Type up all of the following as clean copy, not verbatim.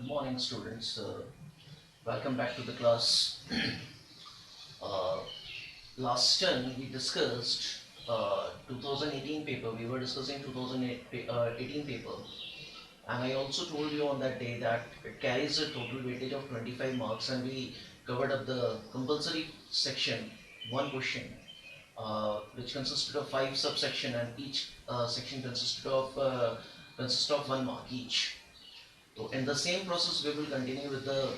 Good morning, students. Welcome back to the class. Uh, Last time we discussed 2018 paper. We were discussing 2018 paper, and I also told you on that day that it carries a total weightage of 25 marks, and we covered up the compulsory section, one question, which consisted of 5 subsection, and each section consist of 1 mark each. So in the same process, we will continue with the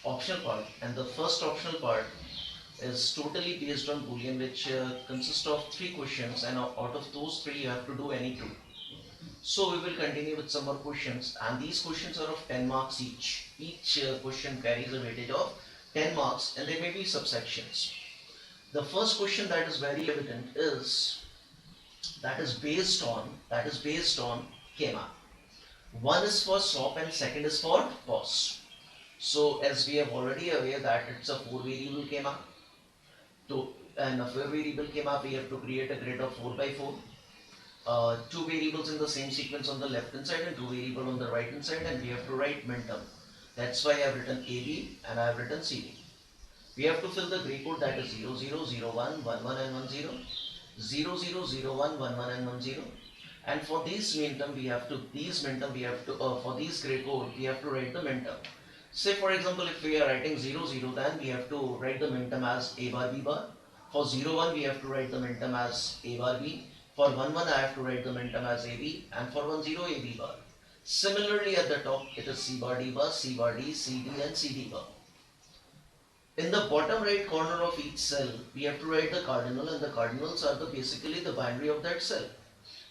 optional part, and the first optional part is totally based on Boolean, which consists of 3 questions, and out of those 3 you have to do any 2. So we will continue with some more questions, and these questions are of 10 marks each. Each question carries a weightage of 10 marks, and there may be subsections. The first question that is very evident is based on KMA. One is for SOP and second is for POS. So as we have already aware that it's a 4 variable schema, and a 4 variable schema we have to create a grid of 4 by 4. 2 variables in the same sequence on the left hand side and 2 variables on the right hand side, and we have to write min-term. That's why I have written AB and I have written CD. We have to fill the gray code, that is 0 0 0 1 1 1 and 1 0, 0 0 0 1 1 1 and 1 0. And for these min-term we have to for these gray code we have to write the min-term. Say for example, if we are writing 0 0, then we have to write the min-term as a bar b bar. For 0 1 we have to write the min-term as a bar b. For 1 1 I have to write the min-term as ab, and for 1 0 ab bar. Similarly at the top it is c bar d bar, c bar d, cd and cd bar. In the bottom right corner of each cell we have to write the cardinal, and the cardinals are basically the binary of that cell.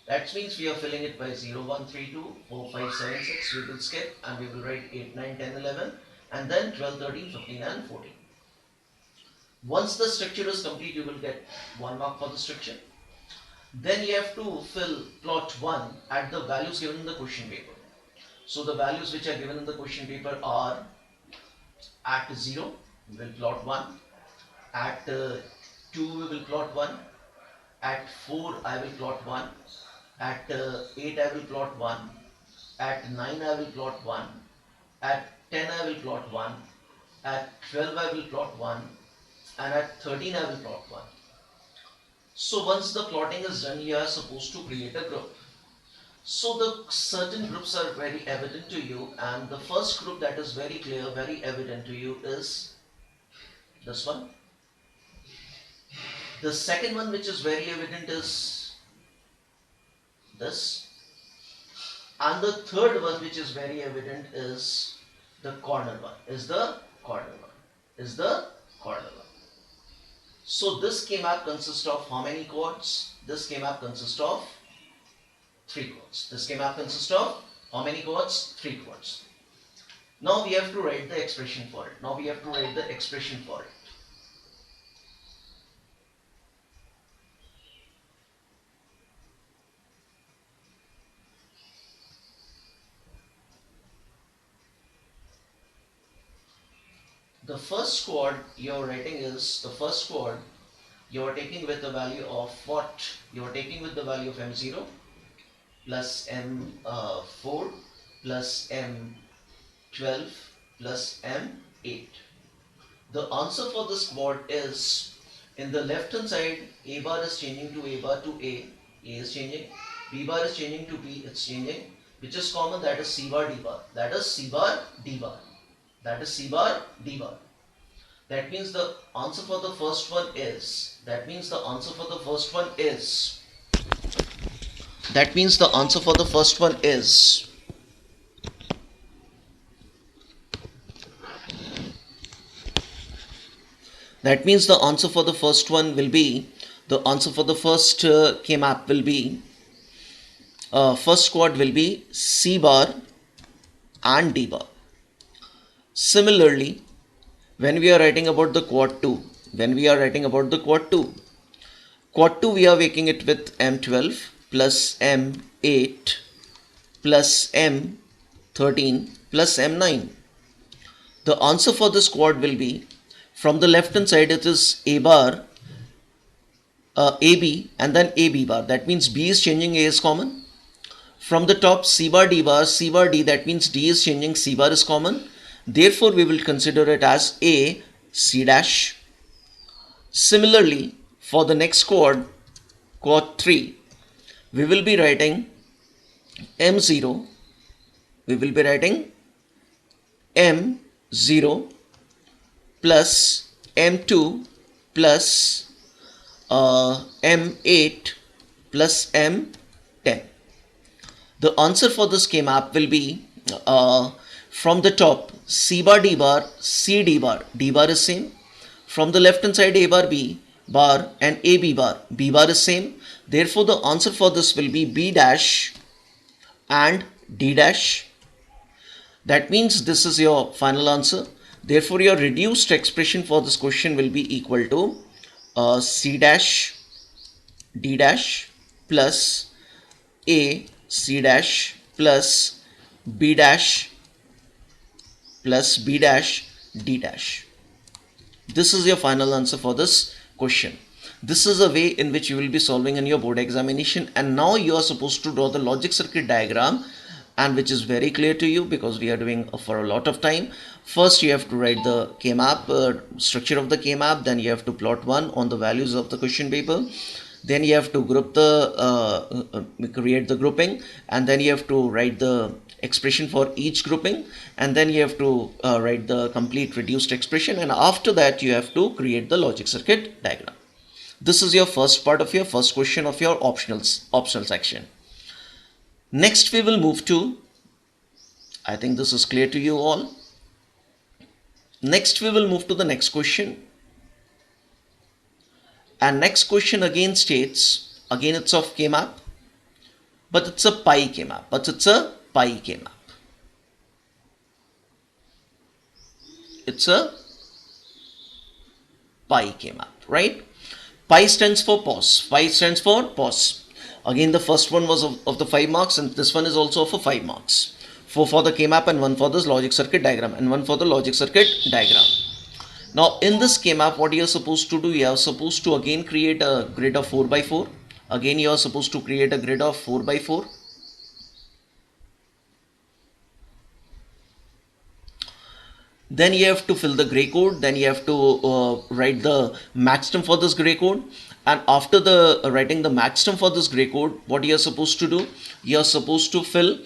That means we are filling it by 0, 1, 3, 2, 4, 5, 7, 6. We will skip and we will write 8, 9, 10, 11, and then 12, 13, 15 and 14. Once the structure is complete, you will get 1 mark for the structure. Then you have to plot 1 at the values given in the question paper. So the values which are given in the question paper are: at 0 we will plot 1, at 2 we will plot 1, at 4 I will plot 1, at 8 I will plot 1, at 9 I will plot 1, at 10 I will plot 1, at 12 I will plot 1, and at 13 I will plot 1. So once the plotting is done, you are supposed to create a group. So the certain groups are very evident to you, and the first group that is very clear, very evident to you is this one. The second one which is very evident is this, and the third one which is very evident is the corner one, So this K-map consists of how many chords? This K-map consists of 3 chords. This K-map consists of how many chords? 3 chords. Now we have to write the expression for it. The first chord you are writing is the first chord you are taking with the value of what? You are taking with the value of M0 plus M4 plus M12 plus M8. The answer for this chord is, in the left hand side, A bar is changing to A bar to A is changing, B bar is changing to B, it's changing, which is common, that is C bar D bar, that is C bar D bar. That means the answer for the first one is, that means the answer for the first one is that means the answer for the first one will be, the answer for the first K-map will be, first chord will be C bar and D bar. Similarly, when we are writing about the chord 2, chord 2 we are making it with M12 plus M8 plus M13 plus M9. The answer for this chord will be, from the left hand side it is A bar, AB and then AB bar. That means B is changing, A is common. From the top C bar D, that means D is changing, C bar is common. Therefore, we will consider it as A C dash. Similarly, for the next quad 3, we will be writing M0. We will be writing M0 plus M2 plus M8 plus M10. The answer for this K-map will be from the top C bar D bar, C D bar. D bar is same. From the left hand side A bar B bar and A B bar. B bar is same. Therefore, the answer for this will be B dash and D dash. That means this is your final answer. Therefore, your reduced expression for this question will be equal to C dash D dash plus A C dash plus B dash D dash. This is your final answer for this question. This is a way in which you will be solving in your board examination, and now you are supposed to draw the logic circuit diagram, and which is very clear to you because we are doing for a lot of time. First you have to write the K-map, structure of the K-map, then you have to plot 1 on the values of the question paper. Then you have to group create the grouping, and then you have to write the expression for each grouping, and then you have to write the complete reduced expression, and after that you have to create the logic circuit diagram. This is your first part of your first question of your optional section. Next we will move to, I think this is clear to you all. Next we will move to the next question. And next question again states, again it's of K-map, but it's a pi K-map. It's a pi K-map, right? Pi stands for pause. Again, the first one was of the 5 marks, and this one is also for 5 marks. 4 for the K-map and 1 for this logic circuit diagram and 1 for the logic circuit diagram. Now in this K-map, what you are supposed to do, you are supposed to again create a grid of 4 by 4. Again you are supposed to create a grid of 4 by 4. Then you have to fill the gray code. Then you have to write the maxterm for this gray code. And after the writing the maxterm for this gray code, what you are supposed to do? You are supposed to fill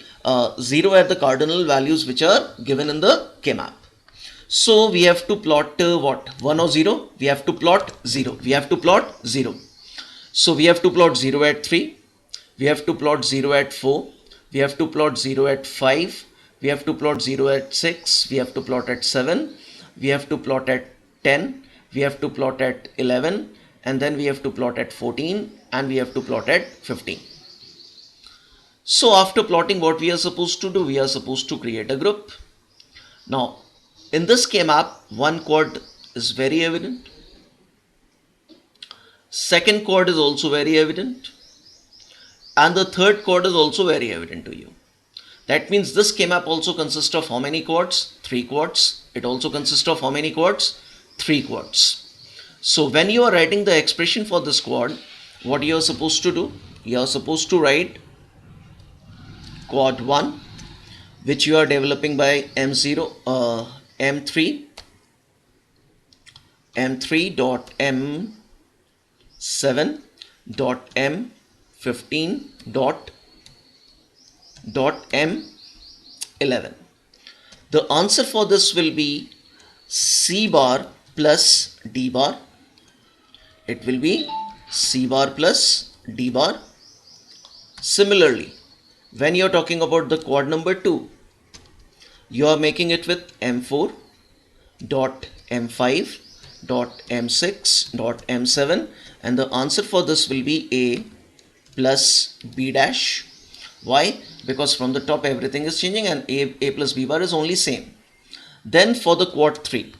0 at the cardinal values which are given in the K-map. So we have to plot what? 1 or 0? We have to plot 0. So we have to plot 0 at 3. We have to plot 0 at 4. We have to plot 0 at 5. We have to plot 0 at 6. We have to plot at 7. We have to plot at 10. We have to plot at 11. And then we have to plot at 14. And we have to plot at 15. So after plotting, what we are supposed to do? We are supposed to create a group. Now, in this K-map, one quad is very evident. Second quad is also very evident. And the third quad is also very evident to you. That means this K-map also consists of how many quads? 3 quads. It also consists of how many quads? 3 quads. So when you are writing the expression for this quad, what you are supposed to do? You are supposed to write quad 1, which you are developing by M3 dot M7 dot M15 dot M11. The answer for this will be C bar plus D bar. It will be C bar plus D bar. Similarly, when you are talking about the quad number 2, you are making it with M4 dot M5 dot M6 dot M7, and the answer for this will be A plus B dash. Why? Because from the top everything is changing and A plus B bar is only same. Then for the quad 3,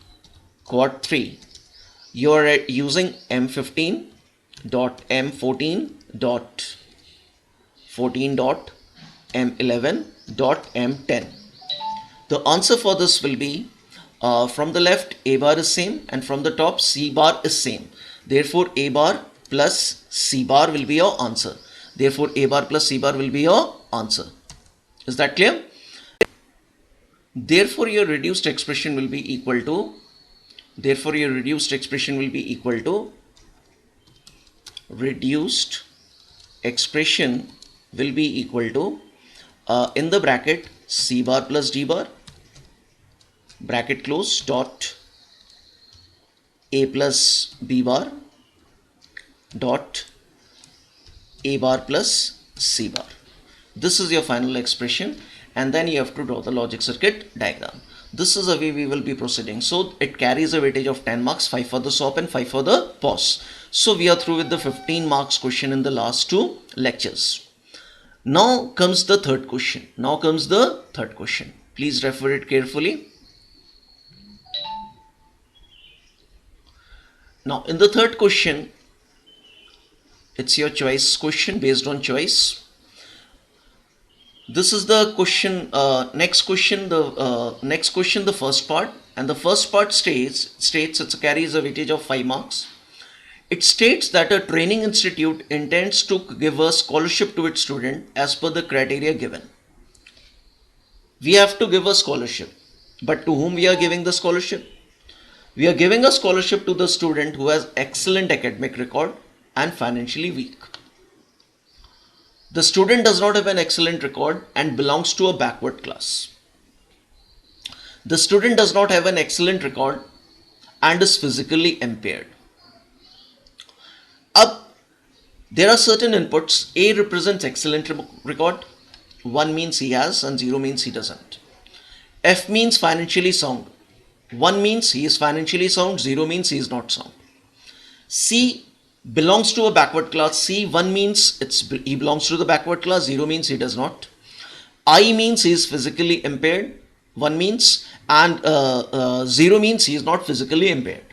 you are using M15 dot M14 dot M11 dot M10. The answer for this will be from the left A bar is same and from the top C bar is same. Therefore A bar plus C bar will be your answer. Therefore A bar plus C bar will be your answer. Is that clear? Therefore, your reduced expression will be equal to reduced expression will be equal to in the bracket C bar plus D bar, bracket close, dot A plus B bar dot A bar plus C bar. This is your final expression, and then you have to draw the logic circuit diagram. This is the way we will be proceeding. So it carries a weightage of 10 marks, 5 for the SOP and 5 for the POS. So we are through with the 15 marks question in the last 2 lectures. Now comes the third question. Please refer it carefully. Now in the third question, it's your choice question based on choice. This is the question, next question, the first part, and the first part states it carries a weightage of 5 marks. It states that a training institute intends to give a scholarship to its student as per the criteria given. We have to give a scholarship, but to whom we are giving the scholarship? We are giving a scholarship to the student who has excellent academic record and financially weak. The student does not have an excellent record and belongs to a backward class. The student does not have an excellent record and is physically impaired. There are certain inputs. A represents excellent record. 1 means he has and 0 means he doesn't. F means financially sound. 1 means he is financially sound, 0 means he is not sound. C belongs to a backward class. C, 1 means he belongs to the backward class, 0 means he does not. I means he is physically impaired, 1 means, and 0 means he is not physically impaired.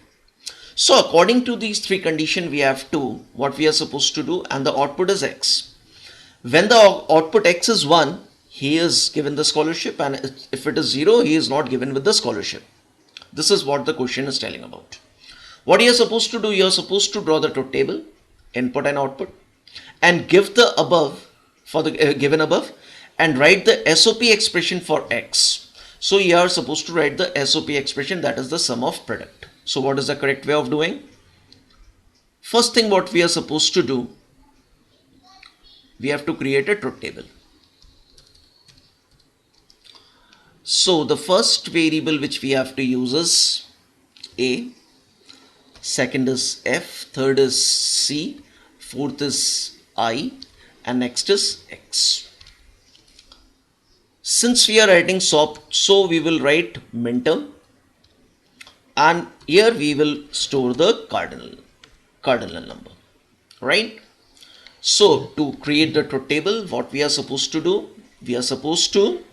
So according to these 3 conditions, we have what we are supposed to do, and the output is X. When the output X is 1, he is given the scholarship, and if it is 0, he is not given with the scholarship. This is what the question is telling about. What you are supposed to do, you are supposed to draw the truth table, input and output, and give the above for the given above, and write the SOP expression for X. So you are supposed to write the SOP expression, that is the sum of product. So what is the correct way of doing? First thing what we are supposed to do, we have to create a truth table. So the first variable which we have to use is A, second is F, third is C, fourth is I, and next is X. Since we are writing SOP, so we will write minterm, and here we will store the cardinal number, right? So to create the truth table, what we are supposed to do, we are supposed to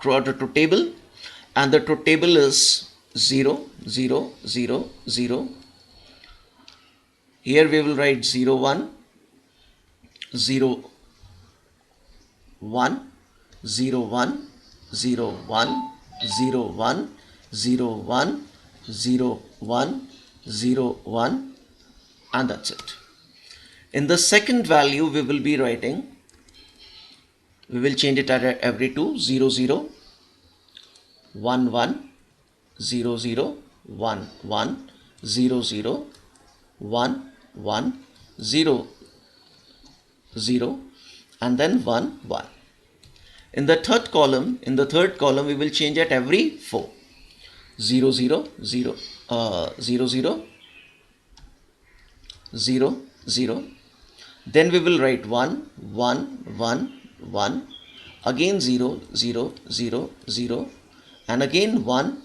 draw the truth table, and the truth table is 0, 0, 0, 0. Here we will write 0, 1, 0, 1, 0, 1, 0, 1, 0, 1, 0, 1, 0, 1, 0, 1, and that's it. In the second value, we will be writing, we will change it at every 2, 0, 0, 1, 1, 0, 0, 1, 1, 0, 0, 1, 1, 0, 0, and then 1, 1. In the third column, we will change at every 4. 0, 0, 0, 0, 0, 0, 0. Then we will write 1, 1, 1, 1. Again 0, 0, 0, 0. And again 1,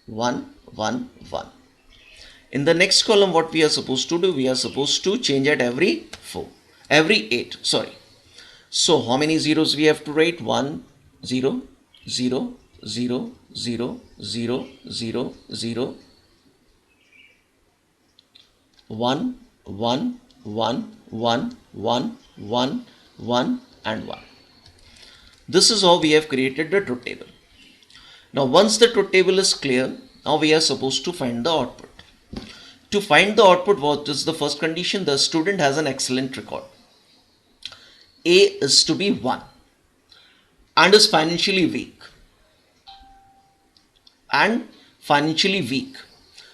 1, 1, 1. In the next column, what we are supposed to do, we are supposed to change at every 8, sorry. So how many zeros we have to write? 1, 0, 0, 0, 0, 0, 0, 0, 1, 1, 1, 1, 1, 1, 1, and 1. This is how we have created the truth table. Now once the truth table is clear, now we are supposed to find the output. To find the output, what is the first condition? The student has an excellent record. A is to be 1 and is financially weak.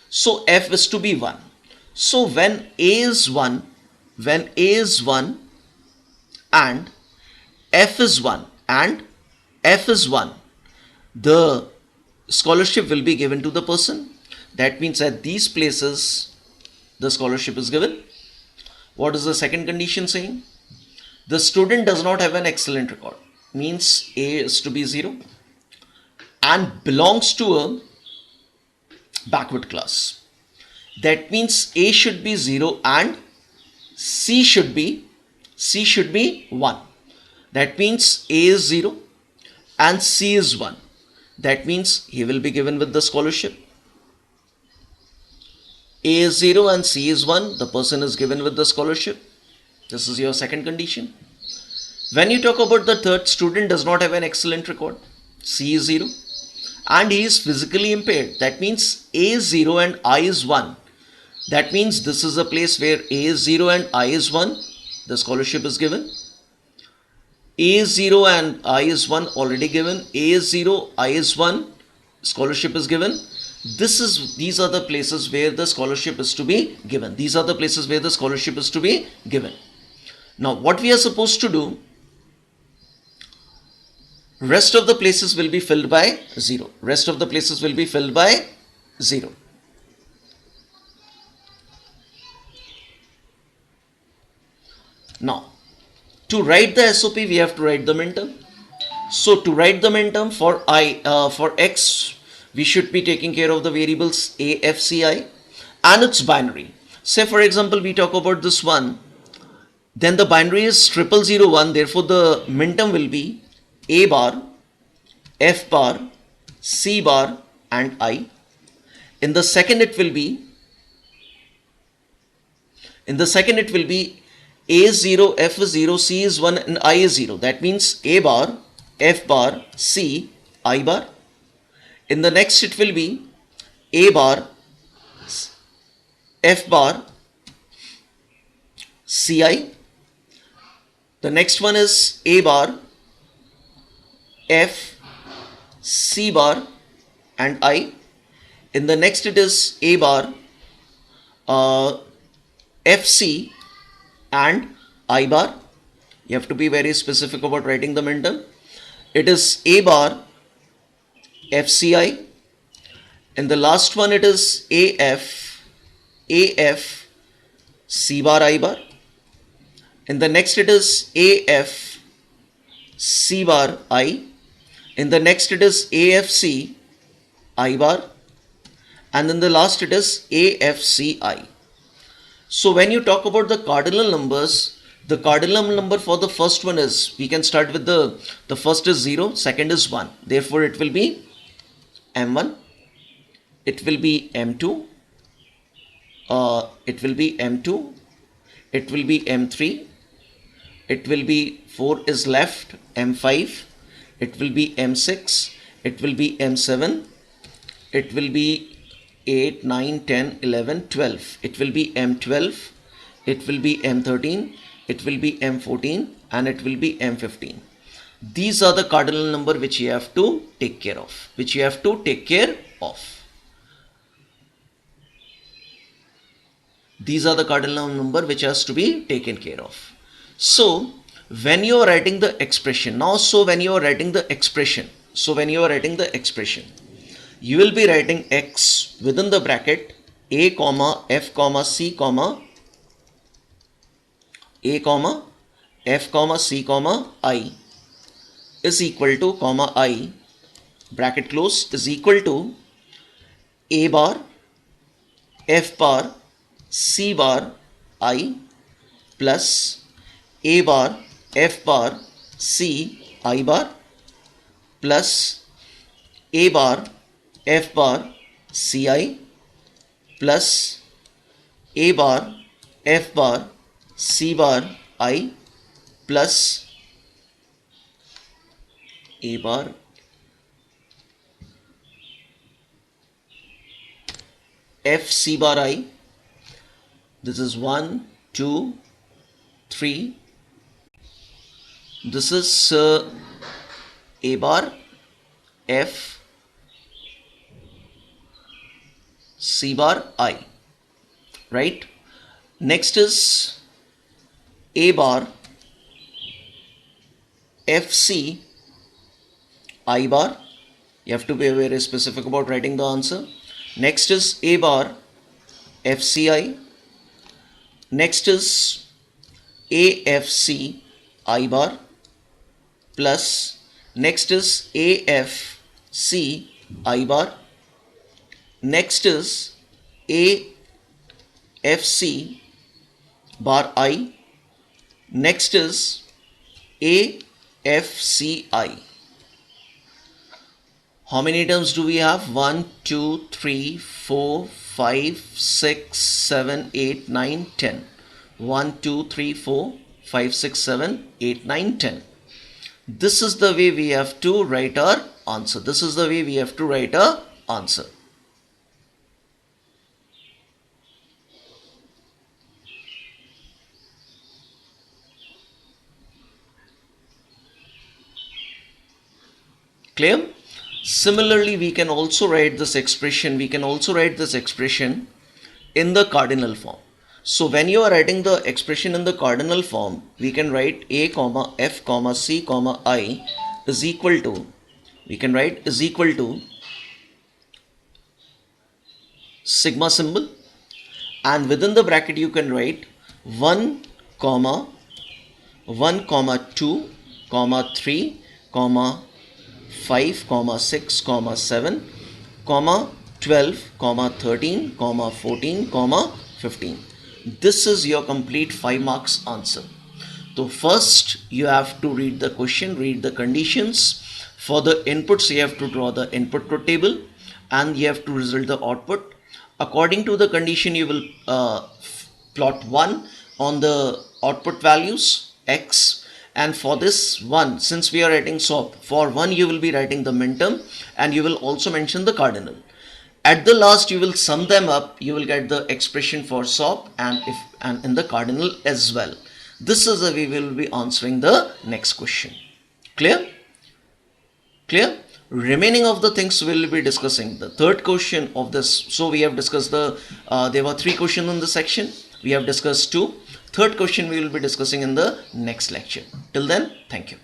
So F is to be 1. So when A is 1, and F is 1 and F is 1, the scholarship will be given to the person. That means at these places the scholarship is given. What is the second condition saying? The student does not have an excellent record, means A is to be 0 and belongs to a backward class. That means A should be 0 and C should be 1. That means A is 0 and C is 1. That means he will be given with the scholarship. A is 0 and C is 1. The person is given with the scholarship. This is your second condition. When you talk about the third, student does not have an excellent record. C is 0 and he is physically impaired. That means A is 0 and I is 1. That means this is a place where A is 0 and I is 1. The scholarship is given. A is 0 and I is 1 already given. A is 0, I is 1. Scholarship is given. These are the places where the scholarship is to be given. These are the places where the scholarship is to be given. Now what we are supposed to do, rest of the places will be filled by 0. Rest of the places will be filled by 0. Now to write the SOP, we have to write the minterm. So to write the minterm for X, we should be taking care of the variables A, F, C, I and its binary. Say for example, we talk about this one, then the binary is 0001. Therefore the minterm will be A bar, F bar, C bar and I. In the second it will be A is 0, F is 0, C is 1 and I is 0. That means A bar, F bar, C, I bar. In the next it will be A bar, F bar, Ci. The next one is A bar, F, C bar and I. In the next it is A bar, FC and I bar. You have to be very specific about writing the minterm. It is A bar, FCI. And the last one it is AF, C bar, I bar. In the next it is AF, C bar, I. In the next it is AFC, I bar. And in the last it is AFCI. So when you talk about the cardinal numbers, the cardinal number for the first one is, we can start with the first is 0, second is 1. Therefore it will be M1, it will be M2, it will be M2, it will be M3, it will be 4 is left, M5, it will be M6, it will be M7, it will be 8, 9, 10, 11, 12. It will be M12, it will be M13, it will be M14 and it will be M15. These are the cardinal number which you have to take care of. These are the cardinal number which has to be taken care of. So when you are writing the expression, you will be writing X within the bracket A comma F comma C comma A comma F comma C comma I is equal to comma I bracket close is equal to A bar F bar C bar I plus A bar F bar C I bar plus A bar F bar Ci plus A bar F bar C bar I plus A bar F C bar I This is 1, 2, 3. This is A bar, F, C bar, I, right? Next is A bar, FC, I bar. You have to be very specific about writing the answer. Next is A bar, FCI. Next is AFC, I bar, plus next is AFC, I bar. Next is AFC bar I. Next is AFCI. How many terms do we have? 1, 2, 3, 4, 5, 6, 7, 8, 9, 10. 1, 2, 3, 4, 5, 6, 7, 8, 9, 10. This is the way we have to write our answer. This is the way we have to write our answer. Clear? Similarly, we can also write this expression. We can also write this expression in the cardinal form. So when you are writing the expression in the cardinal form, we can write A comma F comma C comma I is equal to, we can write is equal to sigma symbol, and within the bracket you can write 1 comma 2 comma 3 comma 5 comma 6 comma 7 comma 12 comma 13 comma 14 comma 15. This is your complete 5 marks answer. So first you have to read the question, read the conditions. For the inputs you have to draw the input table and you have to result the output. According to the condition you will plot 1 on the output values x. And for this one, since we are writing SOP, for 1 you will be writing the minterm and you will also mention the cardinal. At the last you will sum them up, you will get the expression for SOP and in the cardinal as well. This is the way we will be answering the next question. Clear? Clear? Remaining of the things we will be discussing. The third question of this, so we have discussed there were 3 questions in the section. We have discussed 2. Third question we will be discussing in the next lecture. Till then, thank you.